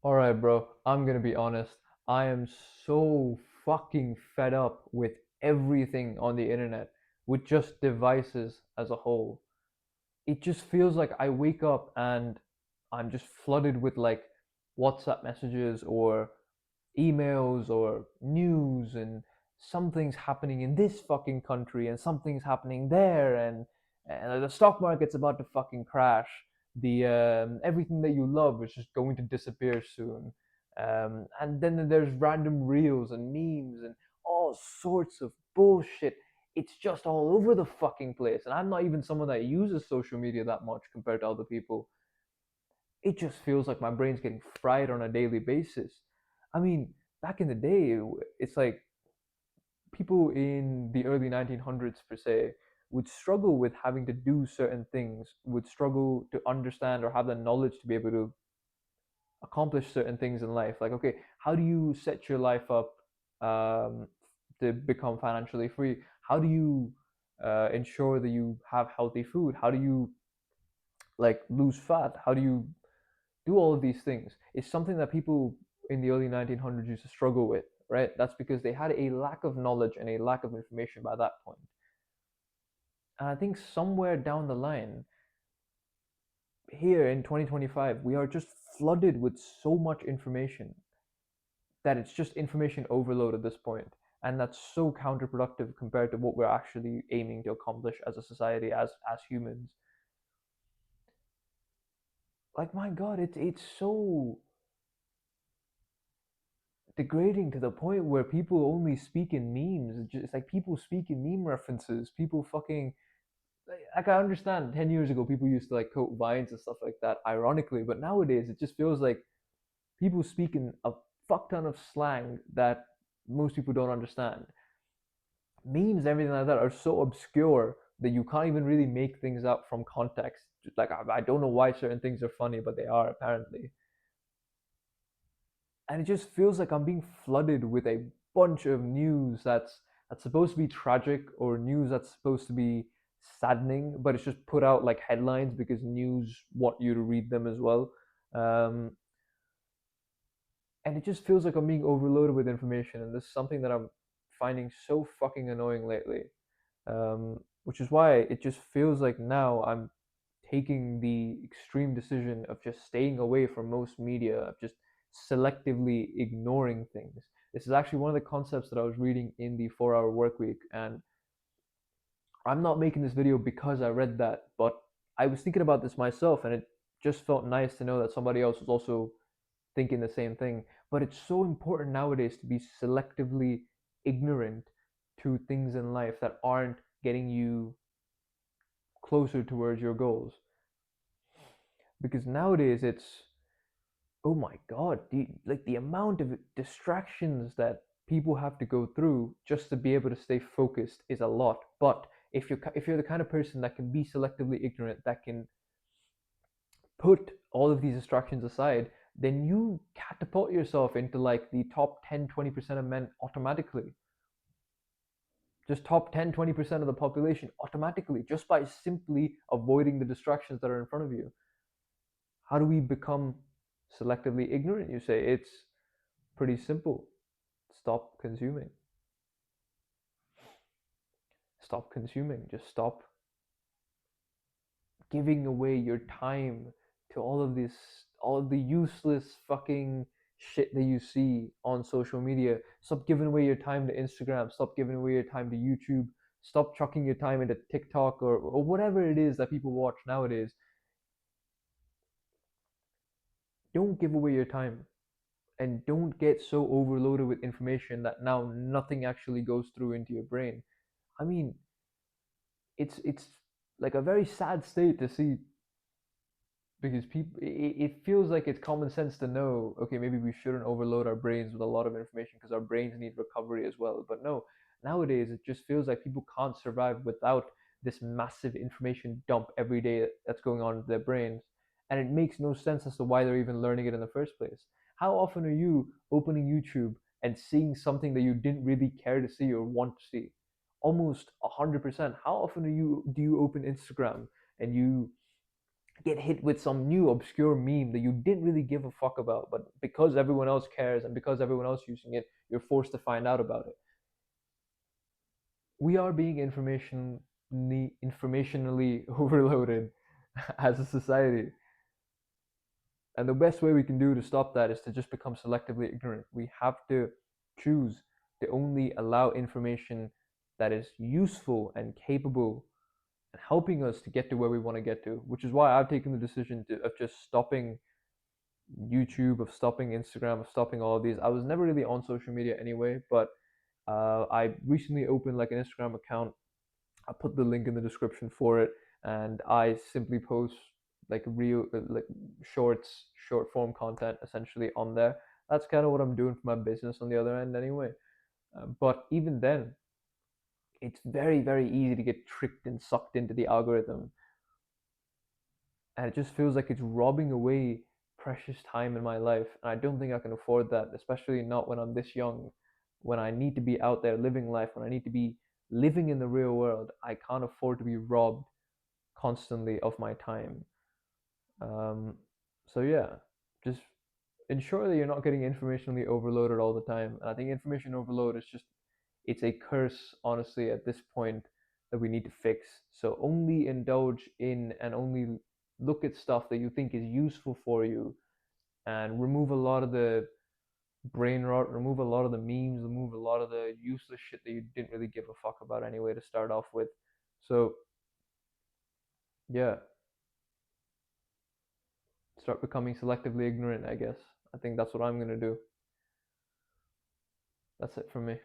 All right, bro. I'm gonna be honest. I am so fucking fed up with everything on the internet, with just devices as a whole. It just feels like I wake up and I'm just flooded with like WhatsApp messages or emails or news, and something's happening in this fucking country and something's happening there, and the stock market's about to fucking crash. The everything that you love is just going to disappear soon. And then there's random reels and memes and all sorts of bullshit. It's just all over the fucking place, and I'm not even someone that uses social media that much compared to other people. It just feels like my brain's getting fried on a daily basis. I mean, back in the day, it's like people in the early 1900s, per se, would struggle with having to do certain things, would struggle to understand or have the knowledge to be able to accomplish certain things in life. Like, okay, how do you set your life up um, to become financially free? How do you ensure that you have healthy food? How do you like lose fat? How do you do all of these things? It's something that people in the early 1900s used to struggle with, right? That's because they had a lack of knowledge and a lack of information by that point. And I think somewhere down the line, here in 2025, we are just flooded with so much information that it's just information overload at this point. And that's so counterproductive compared to what we're actually aiming to accomplish as a society, as humans. Like, my God, it's so degrading to the point where people only speak in memes. It's like people speak in meme references. People fucking like, I understand 10 years ago people used to like quote vines and stuff like that, ironically, but nowadays it just feels like people speak in a fuck ton of slang that most people don't understand. Memes, everything like that, are so obscure that you can't even really make things out from context. Just like I don't know why certain things are funny, but they are apparently. And it just feels like I'm being flooded with a bunch of news that's supposed to be tragic, or news that's supposed to be saddening, but it's just put out like headlines because news want you to read them as well. Um, and it just feels like I'm being overloaded with information, and this is something that I'm finding so fucking annoying lately. Which is why it just feels like now I'm taking the extreme decision of just staying away from most media, of just selectively ignoring things. This is actually one of the concepts that I was reading in the 4 Hour Work Week, and I'm not making this video because I read that, but I was thinking about this myself, and it just felt nice to know that somebody else was also thinking the same thing. But it's so important nowadays to be selectively ignorant to things in life that aren't getting you closer towards your goals. Because nowadays it's, oh my god, the amount of distractions that people have to go through just to be able to stay focused is a lot. But if you're the kind of person that can be selectively ignorant, that can put all of these distractions aside, then you catapult yourself into like the top 10-20% of men automatically. Just top 10-20% of the population automatically, just by simply avoiding the distractions that are in front of you. How do we become selectively ignorant? You say it's pretty simple. Stop consuming. Stop consuming. Just stop giving away your time to all of the useless fucking shit that you see on social media. Stop giving away your time to Instagram. Stop giving away your time to YouTube. Stop chucking your time into TikTok, or whatever it is that people watch nowadays. Don't give away your time, and don't get so overloaded with information that now nothing actually goes through into your brain. I mean, it's like a very sad state to see, because people, it feels like it's common sense to know, okay, maybe we shouldn't overload our brains with a lot of information because our brains need recovery as well. But no, nowadays it just feels like people can't survive without this massive information dump every day that's going on in their brains, and it makes no sense as to why they're even learning it in the first place. How often are you opening YouTube and seeing something that you didn't really care to see or want to see? Almost 100%. How often do you open Instagram and you get hit with some new obscure meme that you didn't really give a fuck about, but because everyone else cares and because everyone else using it, you're forced to find out about it. We are being informationally overloaded as a society. And the best way we can do to stop that is to just become selectively ignorant. We have to choose to only allow information that is useful and capable and helping us to get to where we want to get to, which is why I've taken the decision of just stopping YouTube, of stopping Instagram, of stopping all of these. I was never really on social media anyway, but I recently opened like an Instagram account. I put the link in the description for it, and I simply post like real like short form content essentially on there. That's kind of what I'm doing for my business on the other end anyway. But even then, it's very easy to get tricked and sucked into the algorithm, and it just feels like it's robbing away precious time in my life, and I don't think I can afford that, especially not when I'm this young, when I need to be out there living life, when I need to be living in the real world. I can't afford to be robbed constantly of my time. Um, so yeah, just ensure that you're not getting informationally overloaded all the time. And I think information overload is just it's a curse, honestly, at this point that we need to fix. So only indulge in and only look at stuff that you think is useful for you, and remove a lot of the brain rot, remove a lot of the memes, remove a lot of the useless shit that you didn't really give a fuck about anyway to start off with. So yeah, start becoming selectively ignorant, I guess. I think that's what I'm gonna do. That's it for me.